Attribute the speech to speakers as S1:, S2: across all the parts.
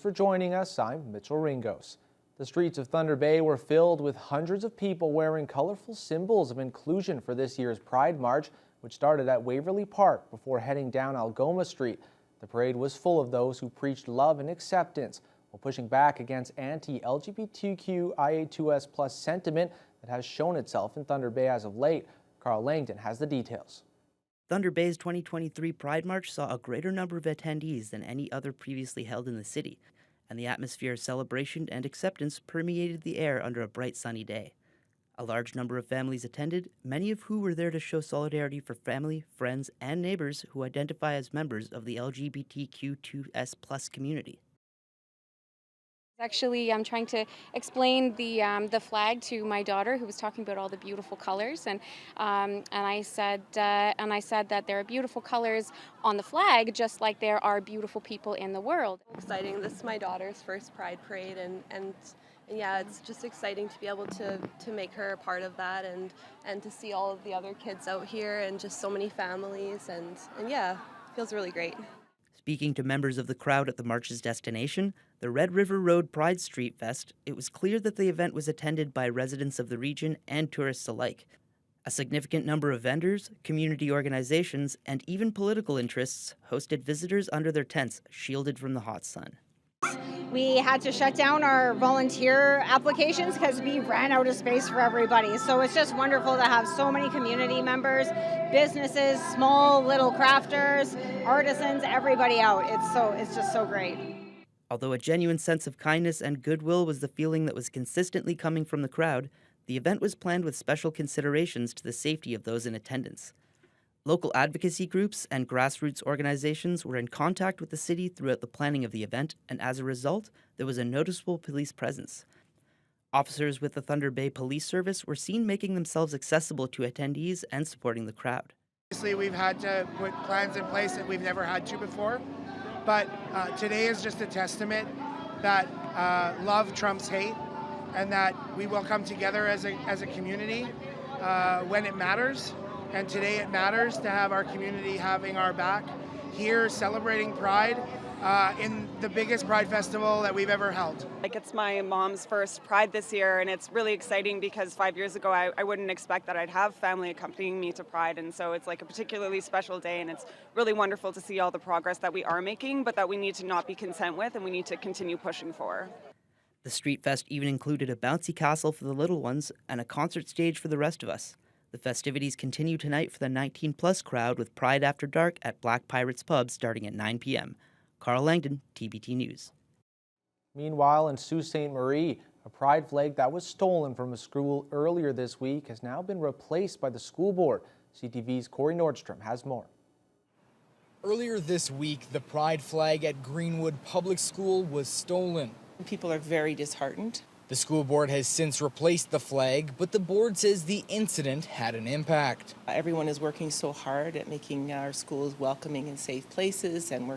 S1: for joining us. I'm Mitchell Ringos. The streets of Thunder Bay were filled with hundreds of people wearing colorful symbols of inclusion for this year's Pride March, which started at Waverly Park before heading down Algoma Street. The parade was full of those who preached love and acceptance while pushing back against anti-LGBTQIA2S+ sentiment that has shown itself in Thunder Bay as of late. Carl Langdon has the details.
S2: Thunder Bay's 2023 Pride March saw a greater number of attendees than any other previously held in the city, and the atmosphere of celebration and acceptance permeated the air under a bright sunny day. A large number of families attended, many of who were there to show solidarity for family, friends, and neighbors who identify as members of the LGBTQ2S+ community.
S3: Actually, I'm trying to explain the flag to my daughter, who was talking about all the beautiful colors, and I said that there are beautiful colors on the flag, just like there are beautiful people in the world.
S4: Exciting! This is my daughter's first Pride Parade, and yeah, it's just exciting to be able to make her a part of that, and to see all of the other kids out here, and just so many families, and yeah, feels really great.
S2: Speaking to members of the crowd at the march's destination, the Red River Road Pride Street Fest, it was clear that the event was attended by residents of the region and tourists alike. A significant number of vendors, community organizations, and even political interests hosted visitors under their tents, shielded from the hot sun.
S5: We had to shut down our volunteer applications because we ran out of space for everybody. So it's just wonderful to have so many community members, businesses, small little crafters, artisans, everybody out. It's just so great.
S2: Although a genuine sense of kindness and goodwill was the feeling that was consistently coming from the crowd, the event was planned with special considerations to the safety of those in attendance. Local advocacy groups and grassroots organizations were in contact with the city throughout the planning of the event, and as a result, there was a noticeable police presence. Officers with the Thunder Bay Police Service were seen making themselves accessible to attendees and supporting the crowd.
S6: Obviously, we've had to put plans in place that we've never had to before, but today is just a testament that love trumps hate, and that we will come together as a community when it matters. And today it matters to have our community having our back here celebrating Pride in the biggest Pride festival that we've ever held.
S7: It's my mom's first Pride this year, and it's really exciting because 5 years ago I wouldn't expect that I'd have family accompanying me to Pride, and so it's like a particularly special day, and it's really wonderful to see all the progress that we are making, but that we need to not be content with, and we need to continue pushing for.
S2: The Street Fest even included a bouncy castle for the little ones and a concert stage for the rest of us. The festivities continue tonight for the 19-plus crowd with Pride After Dark at Black Pirates Pub starting at 9 p.m. Carl Langdon, TBT News.
S1: Meanwhile, in Sault Ste. Marie, a pride flag that was stolen from a school earlier this week has now been replaced by the school board. CTV's Corey Nordstrom has more.
S8: Earlier this week, the pride flag at Greenwood Public School was stolen.
S9: People are very disheartened.
S8: The school board has since replaced the flag, but the board says the incident had an impact.
S9: Everyone is working so hard at making our schools welcoming and safe places and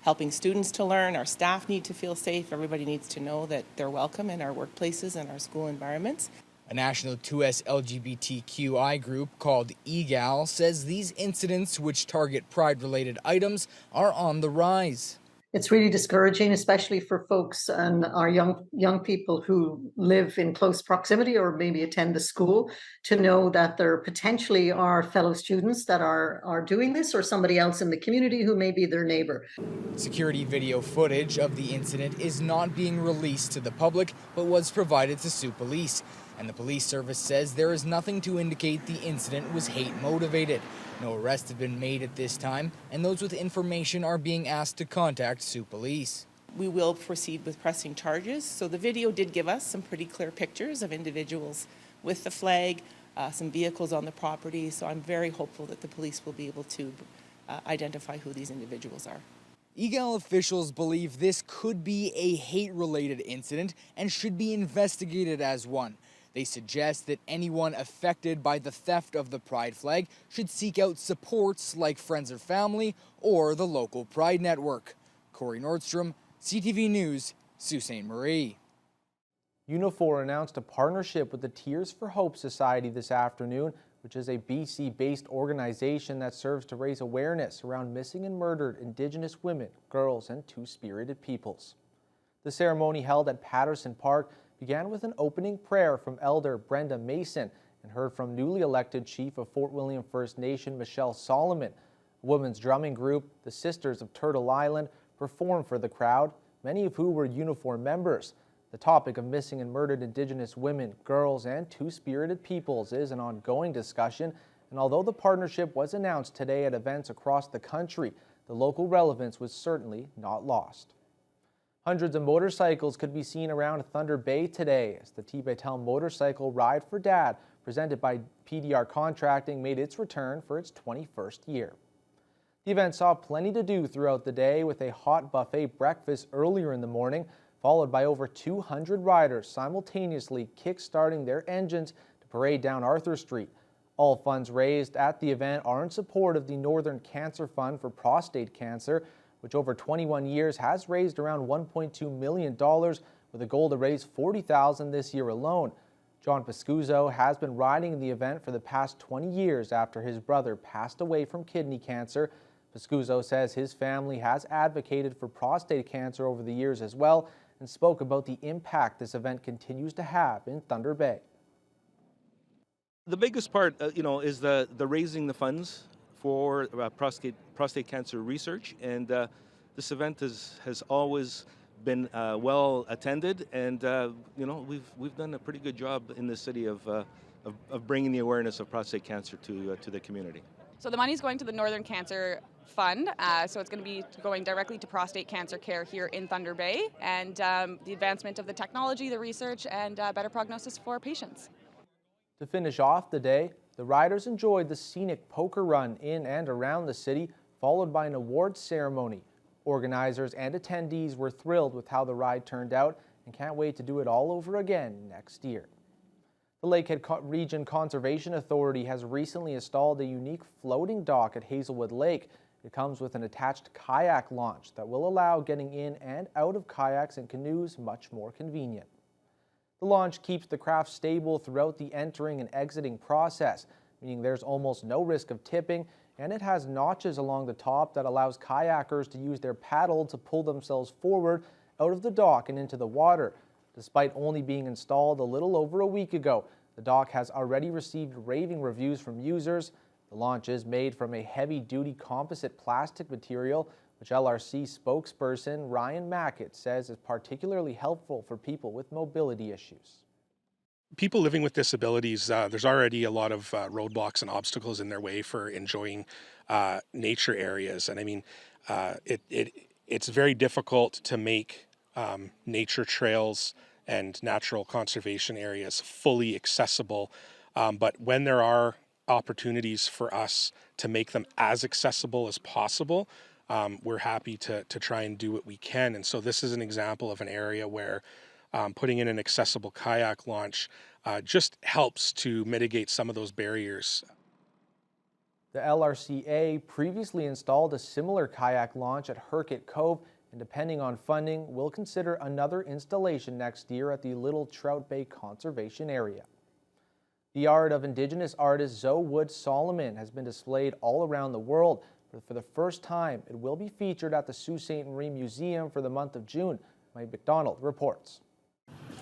S9: helping students to learn. Our staff need to feel safe. Everybody needs to know that they're welcome in our workplaces and our school environments.
S8: A national 2S LGBTQI group called EGAL says these incidents, which target pride-related items, are on the rise.
S10: It's really discouraging, especially for folks and our young people who live in close proximity or maybe attend the school, to know that there potentially are fellow students that are doing this, or somebody else in the community who may be their neighbor.
S8: Security video footage of the incident is not being released to the public, but was provided to Sault Police. And the police service says there is nothing to indicate the incident was hate motivated. No arrests have been made at this time, and those with information are being asked to contact Sault Police.
S9: We will proceed with pressing charges. So the video did give us some pretty clear pictures of individuals with the flag, some vehicles on the property. So I'm very hopeful that the police will be able to identify who these individuals are.
S8: EGAL officials believe this could be a hate-related incident and should be investigated as one. They suggest that anyone affected by the theft of the pride flag should seek out supports like friends or family or the local Pride Network. Corey Nordstrom, CTV News, Sault Ste. Marie.
S1: Unifor announced a partnership with the Tears for Hope Society this afternoon, which is a BC-based organization that serves to raise awareness around missing and murdered Indigenous women, girls, and two-spirited peoples. The ceremony held at Patterson Park began with an opening prayer from Elder Brenda Mason and heard from newly elected Chief of Fort William First Nation Michelle Solomon. A women's drumming group, the Sisters of Turtle Island, performed for the crowd, many of who were Unifor members. The topic of missing and murdered Indigenous women, girls, and Two-Spirited peoples is an ongoing discussion, and although the partnership was announced today at events across the country, the local relevance was certainly not lost. Hundreds of motorcycles could be seen around Thunder Bay today as the Tibetan Motorcycle Ride for Dad, presented by PDR Contracting, made its return for its 21st year. The event saw plenty to do throughout the day, with a hot buffet breakfast earlier in the morning, followed by over 200 riders simultaneously kick-starting their engines to parade down Arthur Street. All funds raised at the event are in support of the Northern Cancer Fund for prostate cancer, which over 21 years has raised around $1.2 million, with a goal to raise $40,000 this year alone. John Pascuzzo has been riding the event for the past 20 years after his brother passed away from kidney cancer. Pascuzzo says his family has advocated for prostate cancer over the years as well, and spoke about the impact this event continues to have in Thunder Bay.
S11: The biggest part, is the raising the funds for prostate cancer research, and this event has always been well attended, and we've done a pretty good job in the city of bringing the awareness of prostate cancer to the community.
S12: So the money is going to the Northern Cancer Fund, so it's going to be going directly to prostate cancer care here in Thunder Bay, and the advancement of the technology, the research, and better prognosis for patients.
S1: To finish off the day, the riders enjoyed the scenic poker run in and around the city, followed by an awards ceremony. Organizers and attendees were thrilled with how the ride turned out and can't wait to do it all over again next year. The Lakehead Region Conservation Authority has recently installed a unique floating dock at Hazelwood Lake. It comes with an attached kayak launch that will allow getting in and out of kayaks and canoes much more convenient. The launch keeps the craft stable throughout the entering and exiting process, meaning there's almost no risk of tipping, and it has notches along the top that allows kayakers to use their paddle to pull themselves forward out of the dock and into the water. Despite only being installed a little over a week ago, the dock has already received raving reviews from users. The launch is made from a heavy-duty composite plastic material, which LRC spokesperson Ryan Mackett says is particularly helpful for people with mobility issues.
S13: People living with disabilities, there's already a lot of roadblocks and obstacles in their way for enjoying nature areas. And I mean, it's very difficult to make nature trails and natural conservation areas fully accessible. But when there are opportunities for us to make them as accessible as possible, we're happy to try and do what we can. And so this is an example of an area where putting in an accessible kayak launch just helps to mitigate some of those barriers.
S1: The LRCA previously installed a similar kayak launch at Herkett Cove, and depending on funding, will consider another installation next year at the Little Trout Bay Conservation Area. The art of Indigenous artist Zoe Wood Solomon has been displayed all around the world, but for the first time, it will be featured at the Sault Ste. Marie Museum for the month of June. Mike McDonald reports.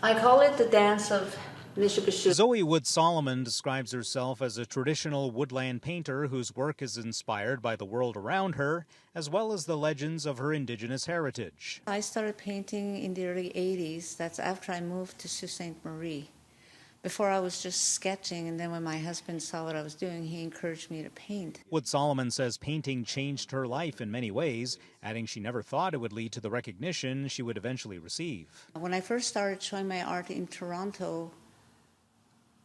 S14: I call it the dance of Nishikishu.
S15: Zoe Wood Solomon describes herself as a traditional woodland painter whose work is inspired by the world around her, as well as the legends of her Indigenous heritage.
S14: I started painting in the early 80s. That's after I moved to Sault Ste. Marie. Before I was just sketching, and then when my husband saw what I was doing, he encouraged me to paint.
S15: Wood Solomon says painting changed her life in many ways, adding she never thought it would lead to the recognition she would eventually receive.
S14: When I first started showing my art in Toronto,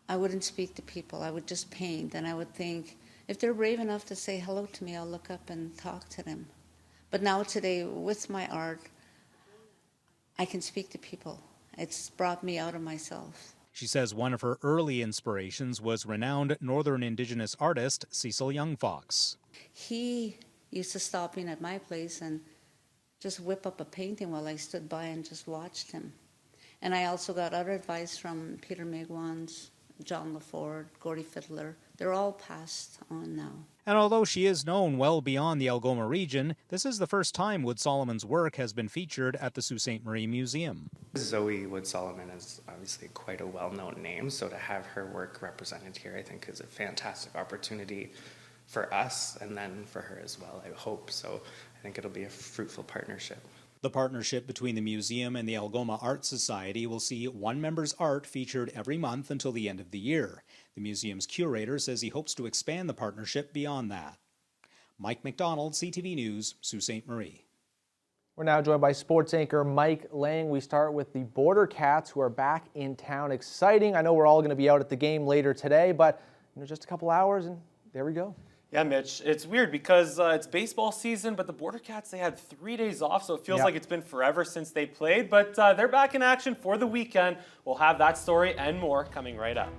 S14: I wouldn't speak to people. I would just paint, and I would think, if they're brave enough to say hello to me, I'll look up and talk to them. But now today, with my art, I can speak to people. It's brought me out of myself.
S15: She says one of her early inspirations was renowned Northern Indigenous artist Cecil Young Fox.
S14: He used to stop in at my place and just whip up a painting while I stood by and just watched him. And I also got other advice from Peter Migwans John LaFord, Gordy Fiddler. They're all passed on now.
S15: And although she is known well beyond the Algoma region, this is the first time Wood Solomon's work has been featured at the Sault Ste. Marie Museum.
S16: Zoe Wood Solomon is obviously quite a well-known name, so to have her work represented here I think is a fantastic opportunity for us and then for her as well, I hope. So I think it'll be a fruitful partnership.
S15: The partnership between the museum and the Algoma Art Society will see one member's art featured every month until the end of the year. The museum's curator says he hopes to expand the partnership beyond that. Mike McDonald, CTV News, Sault Ste. Marie.
S1: We're now joined by sports anchor Mike Lang. We start with the Border Cats, who are back in town. Exciting. I know we're all going to be out at the game later today, but just a couple hours and there we go.
S17: Yeah, Mitch, it's weird because it's baseball season, but the Border Cats, they had 3 days off, so it feels like it's been forever since they played, but they're back in action for the weekend. We'll have that story and more coming right up.